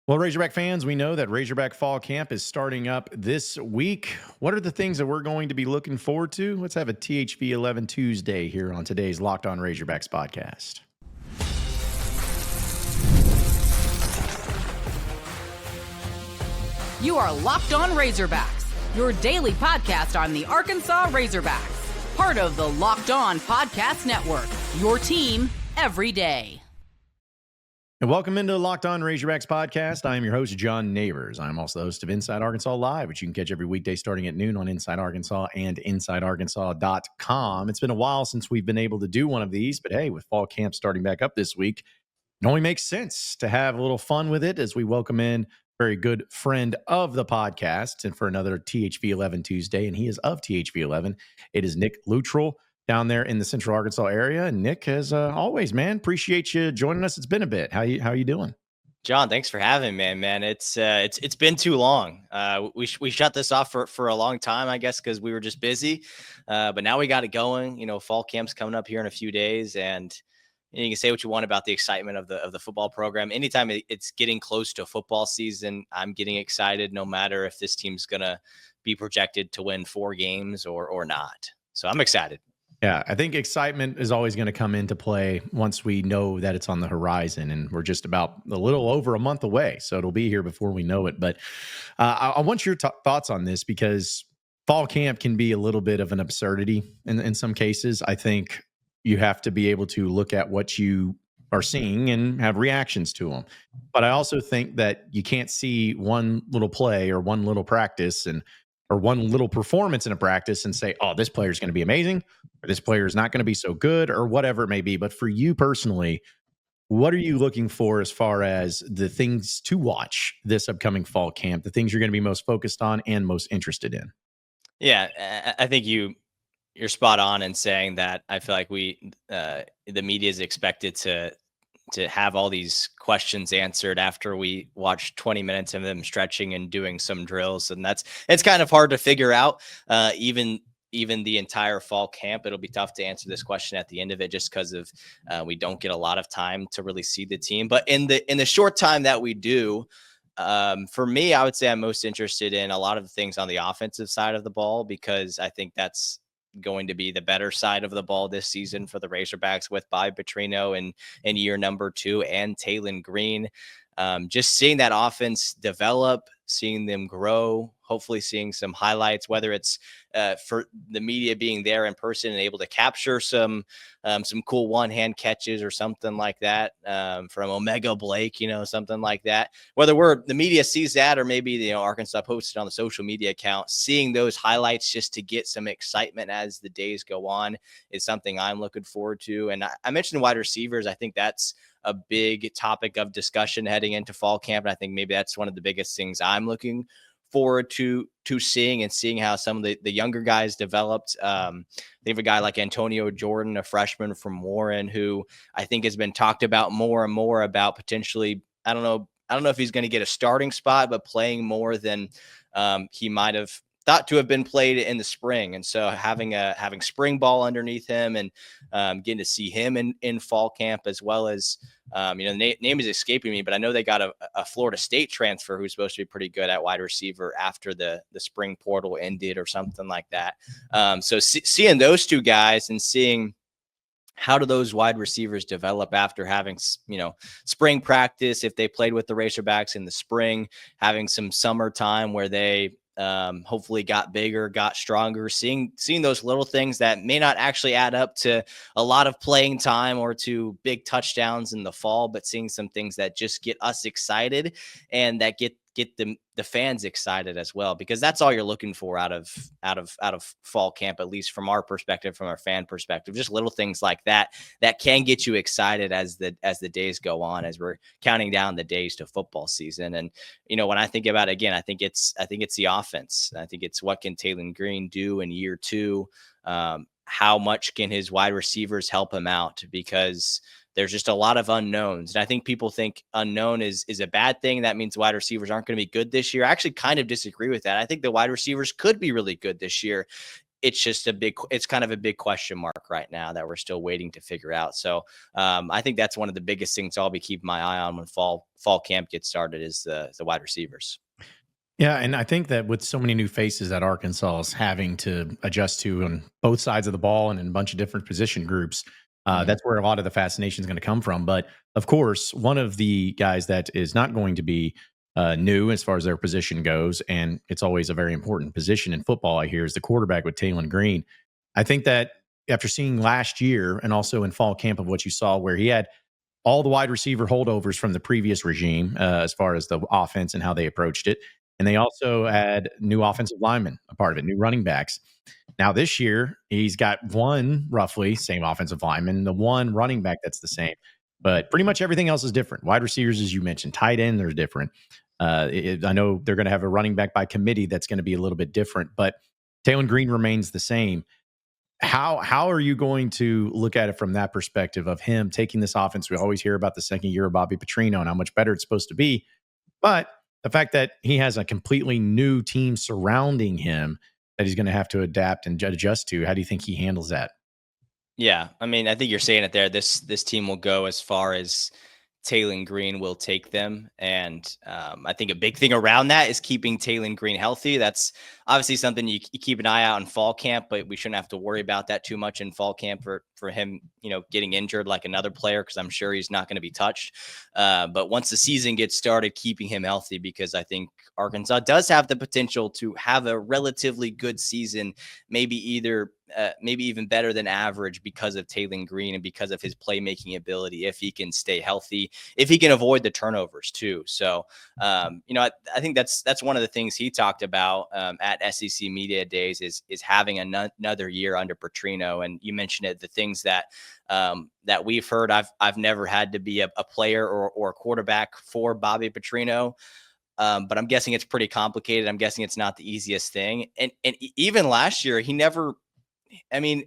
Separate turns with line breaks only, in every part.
Well, Razorback fans, we know that Razorback Fall Camp is starting up this week. What are the things that we're going to be looking forward to? Let's have a THV 11 Tuesday here on today's Locked On Razorbacks podcast.
You are Locked On Razorbacks, your daily podcast on the Arkansas Razorbacks, part of the Locked On Podcast Network, your team every day.
And welcome into the Locked On Razorbacks podcast. I am your host, John Nabors. I'm also the host of Inside Arkansas Live, which you can catch every weekday starting at noon on Inside Arkansas and InsideArkansas.com. It's been a while since we've been able to do one of these, but hey, with fall camp starting back up this week, it only makes sense to have a little fun with it as we welcome in a very good friend of the podcast and for another THV 11 Tuesday, and he is of THV 11. It is Nick Lutrell down there in the Central Arkansas area. And Nick, as always, man, appreciate you joining us. It's been a bit. How you doing?
John, thanks for having me, man. It's been too long. We shut this off for a long time, I guess, because we were just busy. But now we got it going. You know, fall camp's coming up here in a few days, and you can say what you want about the excitement of the football program. Anytime it's getting close to football season, I'm getting excited, no matter if this team's gonna be projected to win 4 games or not. So I'm excited.
Yeah, I think excitement is always going to come into play once we know that it's on the horizon, and we're just about a little over a month away, so it'll be here before we know it. But I want your thoughts on this, because fall camp can be a little bit of an absurdity in some cases. I think you have to be able to look at what you are seeing and have reactions to them. But I also think that you can't see one little play or one little practice or one little performance in a practice and say, oh, this player is going to be amazing, or this player is not going to be so good, or whatever it may be. But for you personally, what are you looking for as far as the things to watch this upcoming fall camp, the things you're going to be most focused on and most interested in?
Yeah, I think you're spot on in saying that. I feel like the media is expected to have all these questions answered after we watch 20 minutes of them stretching and doing some drills. And it's kind of hard to figure out, even the entire fall camp. It'll be tough to answer this question at the end of it, just because of we don't get a lot of time to really see the team. But in the short time that we do, for me, I would say I'm most interested in a lot of the things on the offensive side of the ball, because I think that's going to be the better side of the ball this season for the Razorbacks, with Bobby Petrino in year number 2 and Taylen Green. Just seeing that offense develop, seeing them grow, hopefully seeing some highlights, whether it's for the media being there in person and able to capture some cool one-hand catches or something like that, from Omega Blake, something like that. Whether the media sees that, or maybe Arkansas posted on the social media account, seeing those highlights just to get some excitement as the days go on is something I'm looking forward to. And I mentioned wide receivers. I think that's a big topic of discussion heading into fall camp. And I think maybe that's one of the biggest things I'm looking forward to seeing how some of the younger guys developed. They have a guy like Antonio Jordan, a freshman from Warren, who I think has been talked about more and more about potentially, I don't know if he's going to get a starting spot, but playing more than he might have thought to have been played in the spring. And so having spring ball underneath him and getting to see him in fall camp, as well as, the name is escaping me, but I know they got a Florida State transfer who's supposed to be pretty good at wide receiver after the spring portal ended or something like that. So seeing those two guys and seeing how do those wide receivers develop after having, spring practice, if they played with the Razorbacks in the spring, having some summertime where they hopefully got bigger, got stronger, seeing those little things that may not actually add up to a lot of playing time or to big touchdowns in the fall, but seeing some things that just get us excited and that get the fans excited as well, because that's all you're looking for out of fall camp, at least from our perspective, from our fan perspective. Just little things like that can get you excited as the days go on, as we're counting down the days to football season. And when I think about it, again, I think it's the offense. I think it's what can Taylen Green do in year 2. How much can his wide receivers help him out? Because there's just a lot of unknowns. And I think people think unknown is a bad thing. That means wide receivers aren't going to be good this year. I actually kind of disagree with that. I think the wide receivers could be really good this year. it's just it's kind of a big question mark right now that we're still waiting to figure out. So I think that's one of the biggest things I'll be keeping my eye on when fall camp gets started is the wide receivers.
Yeah, and I think that with so many new faces that Arkansas is having to adjust to on both sides of the ball and in a bunch of different position groups,
Mhm.
that's where a lot of the fascination is going to come from. But of course, one of the guys that is not going to be new as far as their position goes, and it's always a very important position in football, I hear, is the quarterback with Taylen Green. I think that after seeing last year and also in fall camp of what you saw, where he had all the wide receiver holdovers from the previous regime as far as the offense and how they approached it. And they also had new offensive linemen, a part of it, new running backs. Now, this year, he's got one roughly same offensive lineman, the one running back that's the same, but pretty much everything else is different. Wide receivers, as you mentioned, tight end, they're different. I know they're going to have a running back by committee that's going to be a little bit different, but Taylor Green remains the same. How are you going to look at it from that perspective of him taking this offense? We always hear about the second year of Bobby Petrino and how much better it's supposed to be, but the fact that he has a completely new team surrounding him that he's going to have to adapt and adjust to. How do you think he handles that?
Yeah, I mean, I think you're saying it there. This team will go as far as Taylen Green will take them. And I think a big thing around that is keeping Taylen Green healthy. That's obviously something you keep an eye out in fall camp, but we shouldn't have to worry about that too much in fall camp for him, getting injured like another player, because I'm sure he's not going to be touched. But once the season gets started, keeping him healthy, because I think Arkansas does have the potential to have a relatively good season, maybe even better than average because of Taylen Green and because of his playmaking ability, if he can stay healthy, if he can avoid the turnovers too. So, I think that's one of the things he talked about at SEC Media Days is having another year under Petrino. And you mentioned it, the things that that we've heard. I've never had to be a player or a quarterback for Bobby Petrino. But I'm guessing it's pretty complicated. I'm guessing it's not the easiest thing. And even last year, he never, I mean,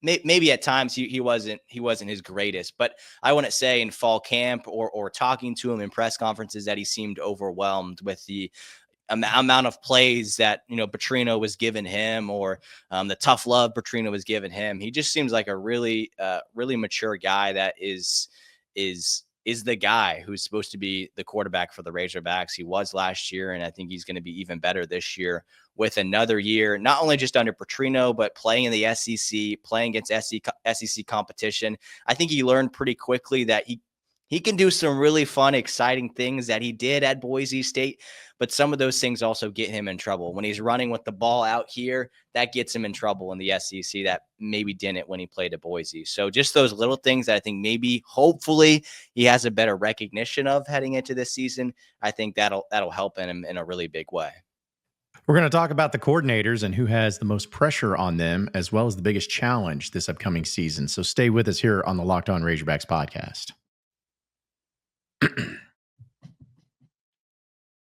maybe at times he wasn't his greatest, but I wouldn't say in fall camp or talking to him in press conferences that he seemed overwhelmed with the amount of plays that Petrino was giving him, or the tough love Petrino was giving him. He just seems like a really really mature guy that is the guy who's supposed to be the quarterback for the Razorbacks. He was last year, and I think he's going to be even better this year with another year, not only just under Petrino, but playing in the SEC, playing against SEC competition. I think he learned pretty quickly that he can do some really fun, exciting things that he did at Boise State, but some of those things also get him in trouble. When he's running with the ball out here, that gets him in trouble in the SEC that maybe didn't when he played at Boise. So just those little things that I think maybe, hopefully, he has a better recognition of heading into this season. I think that'll help him in a really big way.
We're going to talk about the coordinators and who has the most pressure on them, as well as the biggest challenge this upcoming season. So stay with us here on the Locked On Razorbacks podcast.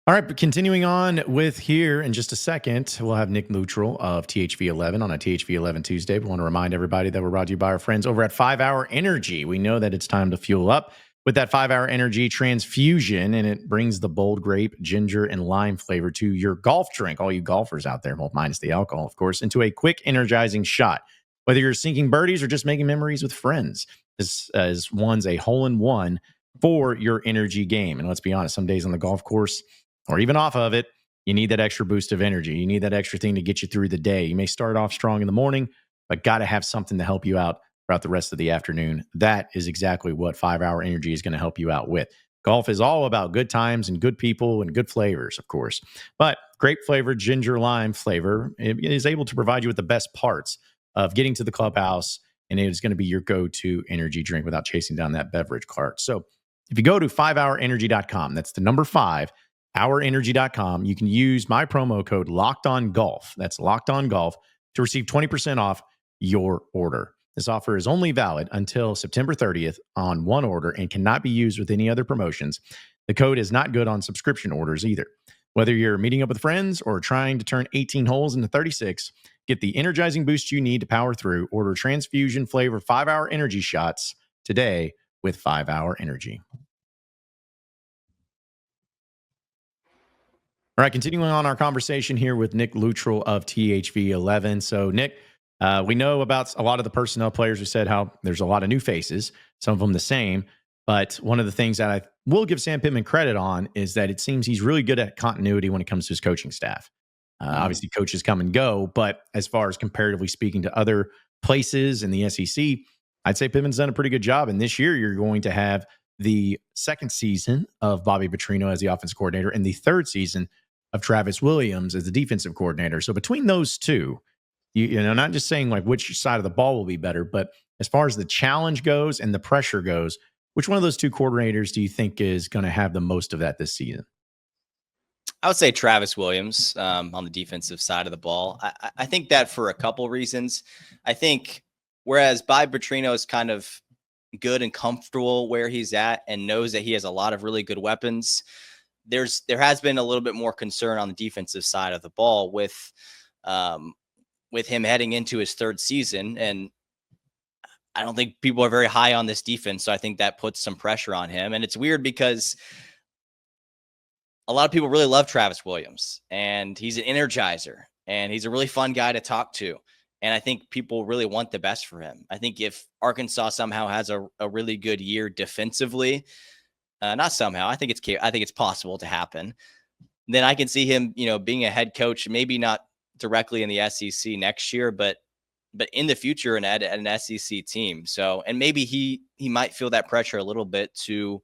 All right, but continuing on with here in just a second, we'll have Nick Lutrell of THV11 on a THV11 Tuesday. We want to remind everybody that we're brought to you by our friends over at 5 Hour Energy. We know that it's time to fuel up with that 5 Hour Energy transfusion, and it brings the bold grape, ginger, and lime flavor to your golf drink. All you golfers out there, well, minus the alcohol, of course, into a quick, energizing shot. Whether you're sinking birdies or just making memories with friends, this is one's a hole-in-one for your energy game. And let's be honest, some days on the golf course or even off of it, you need that extra boost of energy. You need that extra thing to get you through the day. You may start off strong in the morning, but got to have something to help you out throughout the rest of the afternoon. That is exactly what 5 Hour Energy is going to help you out with. Golf is all about good times and good people and good flavors, of course. But grape flavored ginger lime flavor is able to provide you with the best parts of getting to the clubhouse, and it is going to be your go-to energy drink without chasing down that beverage cart. So if you go to 5hourenergy.com, that's the number 5, hourenergy.com, you can use my promo code LOCKEDONGOLF. That's LOCKEDONGOLF to receive 20% off your order. This offer is only valid until September 30th on one order and cannot be used with any other promotions. The code is not good on subscription orders either. Whether you're meeting up with friends or trying to turn 18 holes into 36, get the energizing boost you need to power through. Order transfusion flavor 5 Hour Energy shots today with 5 Hour Energy. All right, continuing on our conversation here with Nick Lutrell of THV11. So, Nick, We know about a lot of the personnel players. We said how there's a lot of new faces, some of them the same. But one of the things that I will give Sam Pittman credit on is that it seems he's really good at continuity when it comes to his coaching staff. Obviously, coaches come and go, but as far as comparatively speaking to other places in the SEC, I'd say Pittman's done a pretty good job. And this year, you're going to have the second season of Bobby Petrino as the offensive coordinator and the third season of Travis Williams as the defensive coordinator. So between those two, you know, not just saying like which side of the ball will be better, but as far as the challenge goes and the pressure goes, which one of those two coordinators do you think is going to have the most of that this season?
I would say Travis Williams on the defensive side of the ball. I think that for a couple reasons. I think whereas Bobby Petrino is kind of good and comfortable where he's at and knows that he has a lot of really good weapons, there has been a little bit more concern on the defensive side of the ball with him heading into his third season. And I don't think people are very high on this defense. So I think that puts some pressure on him. And it's weird because a lot of people really love Travis Williams, and he's an energizer, and he's a really fun guy to talk to. And I think people really want the best for him. I think if Arkansas somehow has a really good year defensively, not somehow, I think it's possible to happen. Then I can see him, being a head coach, maybe not directly in the SEC next year, but in the future and at an SEC team. So, and maybe he might feel that pressure a little bit to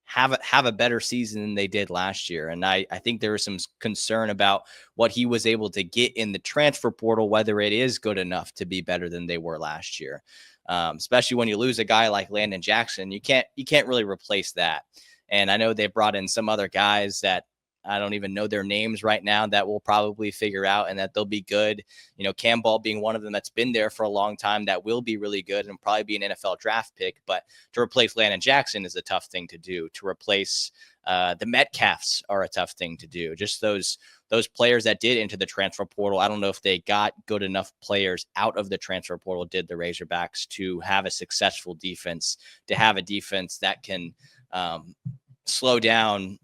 have a better season than they did last year. And I think there was some concern about what he was able to get in the transfer portal, whether it is good enough to be better than they were last year. Especially when you lose a guy like Landon Jackson, you can't really replace that. And I know they brought in some other guys that I don't even know their names right now that we'll probably figure out and that they'll be good. Cam Ball being one of them that's been there for a long time that will be really good and probably be an NFL draft pick. But to replace Landon Jackson is a tough thing to do. To replace the Metcalfs are a tough thing to do. Just those players that did into the transfer portal. I don't know if they got good enough players out of the transfer portal, did the Razorbacks, to have a successful defense, to have a defense that can slow down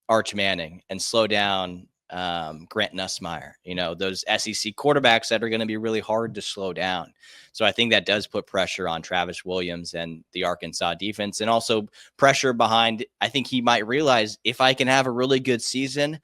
Arch Manning and slow down Grant Nussmeier, those SEC quarterbacks that are going to be really hard to slow down. So I think that does put pressure on Travis Williams and the Arkansas defense, and also pressure behind, I think he might realize, if I can have a really good season,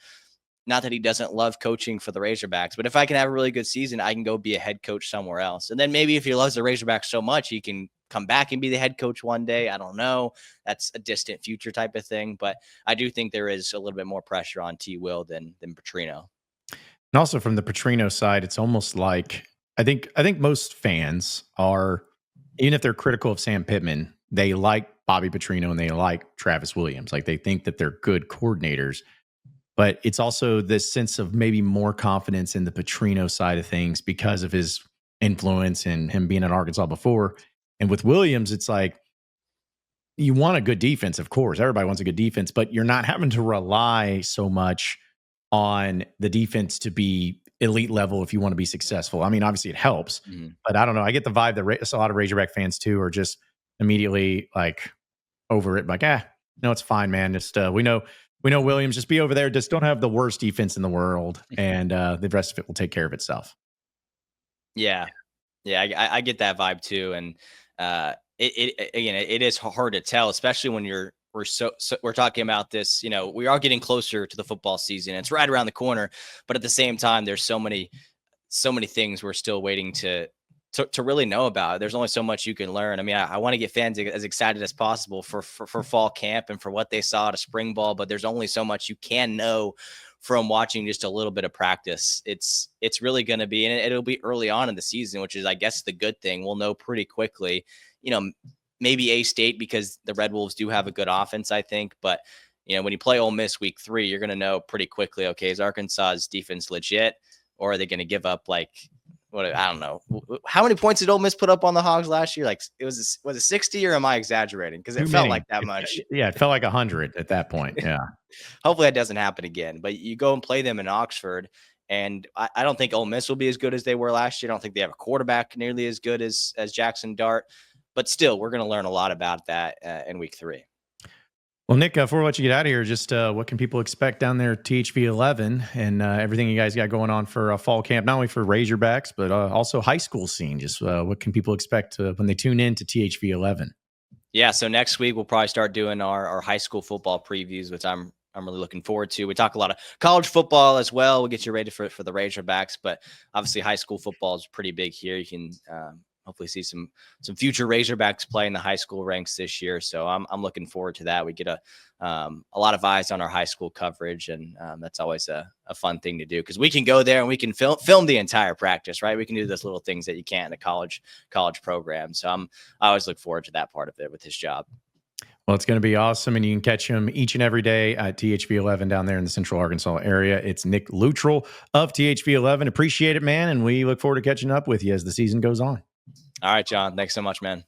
not that he doesn't love coaching for the Razorbacks, but if I can have a really good season, I can go be a head coach somewhere else. And then maybe if he loves the Razorbacks so much, he can come back and be the head coach one day. I don't know. That's a distant future type of thing. But I do think there is a little bit more pressure on T. Will than Petrino.
And also from the Petrino side, it's almost like I think most fans are, even if they're critical of Sam Pittman, they like Bobby Petrino and they like Travis Williams. Like, they think that they're good coordinators. But it's also this sense of maybe more confidence in the Petrino side of things because of his influence and him being at Arkansas before. And with Williams, it's like, you want a good defense, of course. Everybody wants a good defense, but you're not having to rely so much on the defense to be elite level if you want to be successful. I mean, obviously it helps, but I don't know. I get the vibe that a lot of Razorback fans too are just immediately like over it. Like, no, it's fine, man. Just we know Williams. Just be over there. Just don't have the worst defense in the world, and the rest of it will take care of itself.
Yeah, I get that vibe too, and it is hard to tell, especially when we're talking about this. We are getting closer to the football season. It's right around the corner, but at the same time, there's so many things we're still waiting to really know about. There's only so much you can learn. I mean, I want to get fans as excited as possible for fall camp and for what they saw at a spring ball, but there's only so much you can know from watching just a little bit of practice. It's really going to be, and it'll be early on in the season, which is, I guess, the good thing. We'll know pretty quickly, maybe A-State, because the Red Wolves do have a good offense, I think. But, when you play Ole Miss week 3, you're going to know pretty quickly, okay, is Arkansas's defense legit, or are they going to give up I don't know. How many points did Ole Miss put up on the Hogs last year? Like, was it 60, or am I exaggerating? Because it felt like that much.
Yeah, it felt like 100 at that point. Yeah.
Hopefully that doesn't happen again. But you go and play them in Oxford, and I don't think Ole Miss will be as good as they were last year. I don't think they have a quarterback nearly as good as Jackson Dart. But still, we're going to learn a lot about that in week 3.
Well, Nick, before we let you get out of here, just what can people expect down there at THV 11 and everything you guys got going on for fall camp, not only for Razorbacks, but also high school scene? Just what can people expect when they tune in to THV 11?
Yeah, so next week we'll probably start doing our high school football previews, which I'm really looking forward to. We talk a lot of college football as well. We'll get you ready for the Razorbacks, but obviously high school football is pretty big here. You can hopefully see some future Razorbacks play in the high school ranks this year. So I'm looking forward to that. We get a lot of eyes on our high school coverage, and that's always a fun thing to do because we can go there and we can film the entire practice, right? We can do those little things that you can't in a college program. So I always look forward to that part of it with his job.
Well, it's going to be awesome, and you can catch him each and every day at THV 11 down there in the Central Arkansas area. It's Nick Lutrell of THV 11. Appreciate it, man, and we look forward to catching up with you as the season goes on.
All right, John. Thanks so much, man.